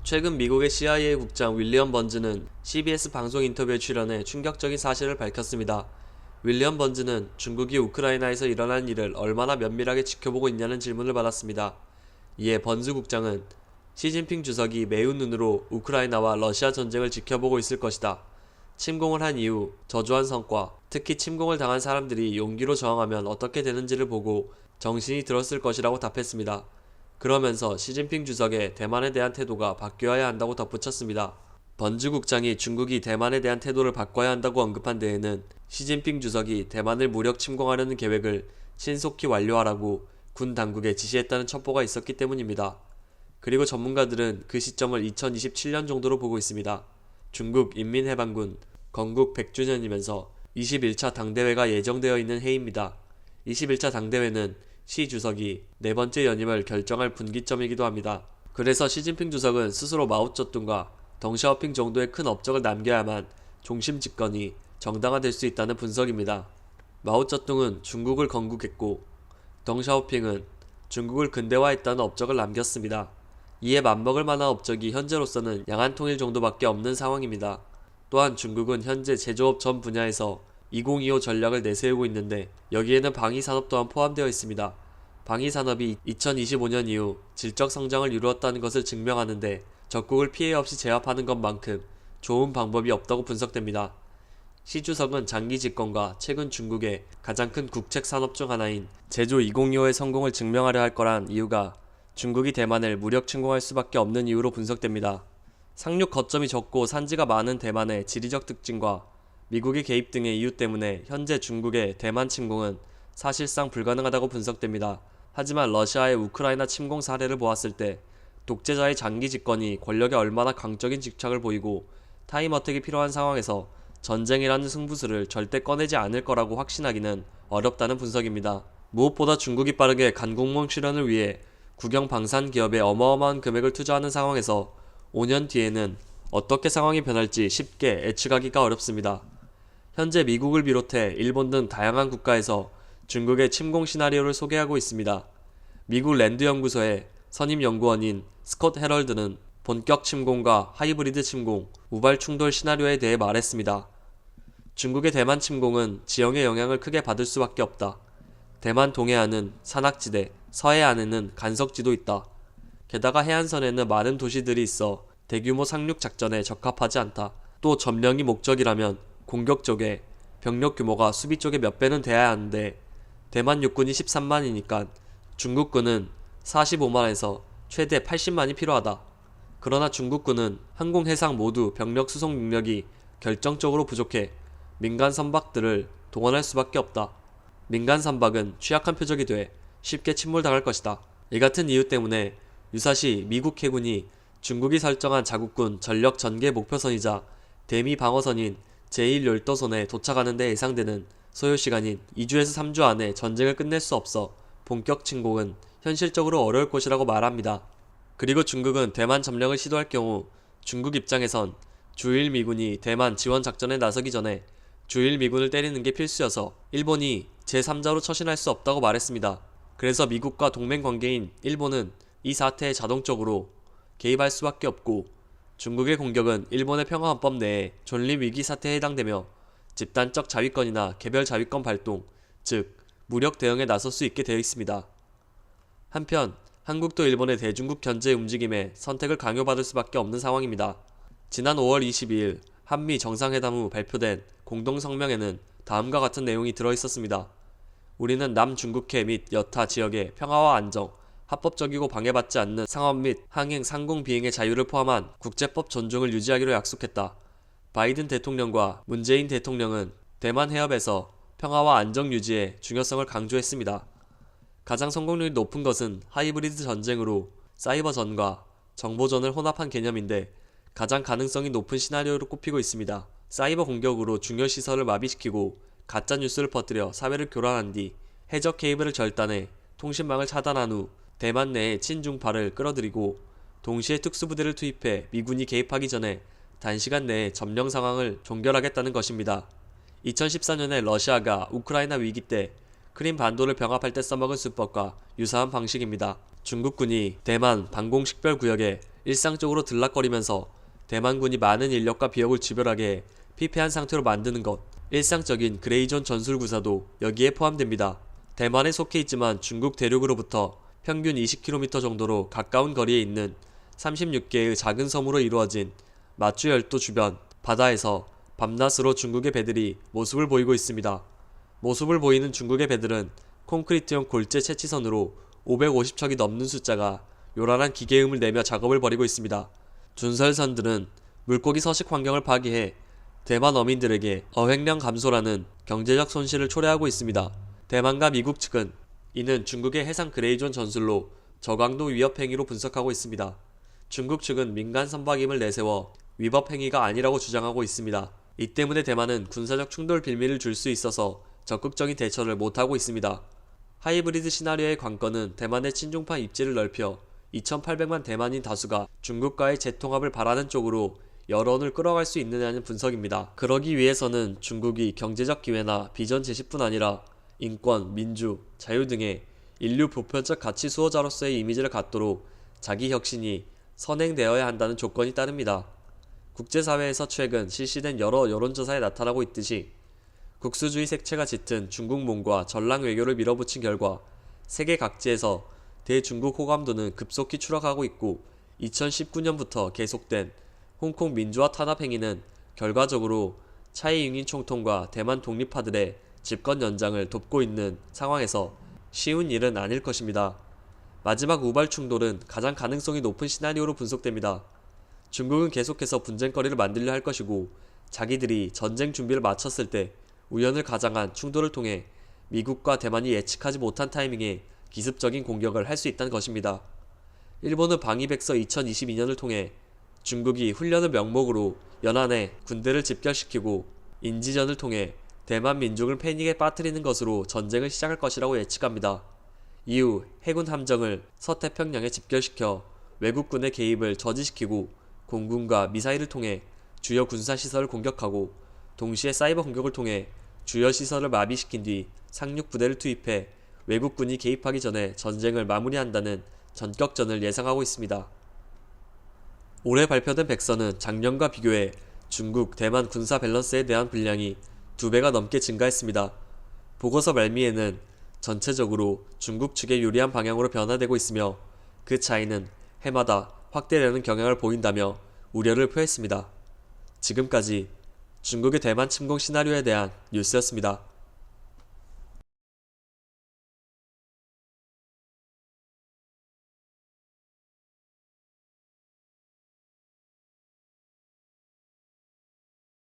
최근 미국의 CIA 국장 윌리엄 번즈는 CBS 방송 인터뷰에 출연해 충격적인 사실을 밝혔습니다. 윌리엄 번즈는 중국이 우크라이나에서 일어난 일을 얼마나 면밀하게 지켜보고 있냐는 질문을 받았습니다. 이에 번즈 국장은 시진핑 주석이 매운 눈으로 우크라이나와 러시아 전쟁을 지켜보고 있을 것이다. 침공을 한 이후 저조한 성과, 특히 침공을 당한 사람들이 용기로 저항하면 어떻게 되는지를 보고 정신이 들었을 것이라고 답했습니다. 그러면서 시진핑 주석의 대만에 대한 태도가 바뀌어야 한다고 덧붙였습니다. 번즈 국장이 중국이 대만에 대한 태도를 바꿔야 한다고 언급한 데에는 시진핑 주석이 대만을 무력 침공하려는 계획을 신속히 완료하라고 군 당국에 지시했다는 첩보가 있었기 때문입니다. 그리고 전문가들은 그 시점을 2027년 정도로 보고 있습니다. 중국 인민해방군 건국 100주년이면서 21차 당대회가 예정되어 있는 해입니다. 21차 당대회는 시 주석이 네 번째 연임을 결정할 분기점이기도 합니다. 그래서 시진핑 주석은 스스로 마오쩌둥과 덩샤오핑 정도의 큰 업적을 남겨야만 종심 집권이 정당화될 수 있다는 분석입니다. 마오쩌둥은 중국을 건국했고 덩샤오핑은 중국을 근대화했다는 업적을 남겼습니다. 이에 맞먹을 만한 업적이 현재로서는 양안 통일 정도밖에 없는 상황입니다. 또한 중국은 현재 제조업 전 분야에서 2025 전략을 내세우고 있는데 여기에는 방위산업 또한 포함되어 있습니다. 방위산업이 2025년 이후 질적 성장을 이루었다는 것을 증명하는데 적국을 피해 없이 제압하는 것만큼 좋은 방법이 없다고 분석됩니다. 시 주석은 장기 집권과 최근 중국의 가장 큰 국책 산업 중 하나인 제조 2025의 성공을 증명하려 할 거란 이유가 중국이 대만을 무력 침공할 수밖에 없는 이유로 분석됩니다. 상륙 거점이 적고 산지가 많은 대만의 지리적 특징과 미국의 개입 등의 이유 때문에 현재 중국의 대만 침공은 사실상 불가능하다고 분석됩니다. 하지만 러시아의 우크라이나 침공 사례를 보았을 때 독재자의 장기 집권이 권력에 얼마나 강적인 집착을 보이고 타임어택이 필요한 상황에서 전쟁이라는 승부수를 절대 꺼내지 않을 거라고 확신하기는 어렵다는 분석입니다. 무엇보다 중국이 빠르게 간공몽 실현을 위해 국영 방산 기업에 어마어마한 금액을 투자하는 상황에서 5년 뒤에는 어떻게 상황이 변할지 쉽게 예측하기가 어렵습니다. 현재 미국을 비롯해 일본 등 다양한 국가에서 중국의 침공 시나리오를 소개하고 있습니다. 미국 랜드 연구소의 선임 연구원인 스콧 헤럴드는 본격 침공과 하이브리드 침공, 우발 충돌 시나리오에 대해 말했습니다. 중국의 대만 침공은 지형의 영향을 크게 받을 수밖에 없다. 대만 동해안은 산악지대, 서해안에는 간석지도 있다. 게다가 해안선에는 많은 도시들이 있어 대규모 상륙 작전에 적합하지 않다. 또 점령이 목적이라면 공격 쪽에 병력 규모가 수비 쪽의 몇 배는 돼야 하는데 대만 육군이 13만이니까 중국군은 45만에서 최대 80만이 필요하다. 그러나 중국군은 항공 해상 모두 병력 수송 능력이 결정적으로 부족해 민간 선박들을 동원할 수밖에 없다. 민간 선박은 취약한 표적이 돼 쉽게 침몰당할 것이다. 이 같은 이유 때문에 유사시 미국 해군이 중국이 설정한 자국군 전력 전개 목표선이자 대미 방어선인 제1열도선에 도착하는 데 예상되는 소요시간인 2주에서 3주 안에 전쟁을 끝낼 수 없어 본격 침공은 현실적으로 어려울 것이라고 말합니다. 그리고 중국은 대만 점령을 시도할 경우 중국 입장에선 주일 미군이 대만 지원 작전에 나서기 전에 주일 미군을 때리는 게 필수여서 일본이 제3자로 처신할 수 없다고 말했습니다. 그래서 미국과 동맹 관계인 일본은 이 사태에 자동적으로 개입할 수밖에 없고 중국의 공격은 일본의 평화헌법 내에 존립위기 사태에 해당되며 집단적 자위권이나 개별 자위권 발동, 즉 무력 대응에 나설 수 있게 되어 있습니다. 한편 한국도 일본의 대중국 견제 움직임에 선택을 강요받을 수밖에 없는 상황입니다. 지난 5월 22일 한미 정상회담 후 발표된 공동성명에는 다음과 같은 내용이 들어있었습니다. 우리는 남중국해 및 여타 지역의 평화와 안정, 합법적이고 방해받지 않는 상업 및 항행 상공 비행의 자유를 포함한 국제법 존중을 유지하기로 약속했다. 바이든 대통령과 문재인 대통령은 대만 해협에서 평화와 안정 유지의 중요성을 강조했습니다. 가장 성공률이 높은 것은 하이브리드 전쟁으로 사이버전과 정보전을 혼합한 개념인데 가장 가능성이 높은 시나리오로 꼽히고 있습니다. 사이버 공격으로 중요 시설을 마비시키고 가짜 뉴스를 퍼뜨려 사회를 교란한 뒤 해적 케이블을 절단해 통신망을 차단한 후 대만 내에 친중파를 끌어들이고 동시에 특수부대를 투입해 미군이 개입하기 전에 단시간 내에 점령 상황을 종결하겠다는 것입니다. 2014년에 러시아가 우크라이나 위기 때 크림 반도를 병합할 때 써먹은 수법과 유사한 방식입니다. 중국군이 대만 방공식별구역에 일상적으로 들락거리면서 대만군이 많은 인력과 비역을 집결하게 해 피폐한 상태로 만드는 것, 일상적인 그레이존 전술구사도 여기에 포함됩니다. 대만에 속해 있지만 중국 대륙으로부터 평균 20km 정도로 가까운 거리에 있는 36개의 작은 섬으로 이루어진 마쭈 열도 주변 바다에서 밤낮으로 중국의 배들이 모습을 보이고 있습니다. 모습을 보이는 중국의 배들은 콘크리트형 골재 채취선으로 550척이 넘는 숫자가 요란한 기계음을 내며 작업을 벌이고 있습니다. 준설선들은 물고기 서식 환경을 파괴해 대만 어민들에게 어획량 감소라는 경제적 손실을 초래하고 있습니다. 대만과 미국 측은 이는 중국의 해상 그레이존 전술로 저강도 위협 행위로 분석하고 있습니다. 중국 측은 민간 선박임을 내세워 위법 행위가 아니라고 주장하고 있습니다. 이 때문에 대만은 군사적 충돌 빌미를 줄 수 있어서 적극적인 대처를 못하고 있습니다. 하이브리드 시나리오의 관건은 대만의 친중파 입지를 넓혀 2,800만 대만인 다수가 중국과의 재통합을 바라는 쪽으로 여론을 끌어갈 수 있느냐는 분석입니다. 그러기 위해서는 중국이 경제적 기회나 비전 제시뿐 아니라 인권, 민주, 자유 등의 인류 보편적 가치 수호자로서의 이미지를 갖도록 자기 혁신이 선행되어야 한다는 조건이 따릅니다. 국제사회에서 최근 실시된 여러 여론조사에 나타나고 있듯이 국수주의 색채가 짙은 중국몽과 전랑 외교를 밀어붙인 결과 세계 각지에서 대중국 호감도는 급속히 추락하고 있고 2019년부터 계속된 홍콩 민주화 탄압 행위는 결과적으로 차이잉인 총통과 대만 독립파들의 집권 연장을 돕고 있는 상황에서 쉬운 일은 아닐 것입니다. 마지막 우발 충돌은 가장 가능성이 높은 시나리오로 분석됩니다. 중국은 계속해서 분쟁거리를 만들려 할 것이고 자기들이 전쟁 준비를 마쳤을 때 우연을 가장한 충돌을 통해 미국과 대만이 예측하지 못한 타이밍에 기습적인 공격을 할 수 있다는 것입니다. 일본은 방위백서 2022년을 통해 중국이 훈련의 명목으로 연안에 군대를 집결시키고 인지전을 통해 대만 민족을 패닉에 빠뜨리는 것으로 전쟁을 시작할 것이라고 예측합니다. 이후 해군 함정을 서태평양에 집결시켜 외국군의 개입을 저지시키고 공군과 미사일을 통해 주요 군사시설을 공격하고 동시에 사이버 공격을 통해 주요 시설을 마비시킨 뒤 상륙부대를 투입해 외국군이 개입하기 전에 전쟁을 마무리한다는 전격전을 예상하고 있습니다. 올해 발표된 백서는 작년과 비교해 중국, 대만 군사 밸런스에 대한 분량이 2배가 넘게 증가했습니다. 보고서 말미에는 전체적으로 중국 측에 유리한 방향으로 변화되고 있으며 그 차이는 해마다 확대되는 경향을 보인다며 우려를 표했습니다. 지금까지 중국의 대만 침공 시나리오에 대한 뉴스였습니다.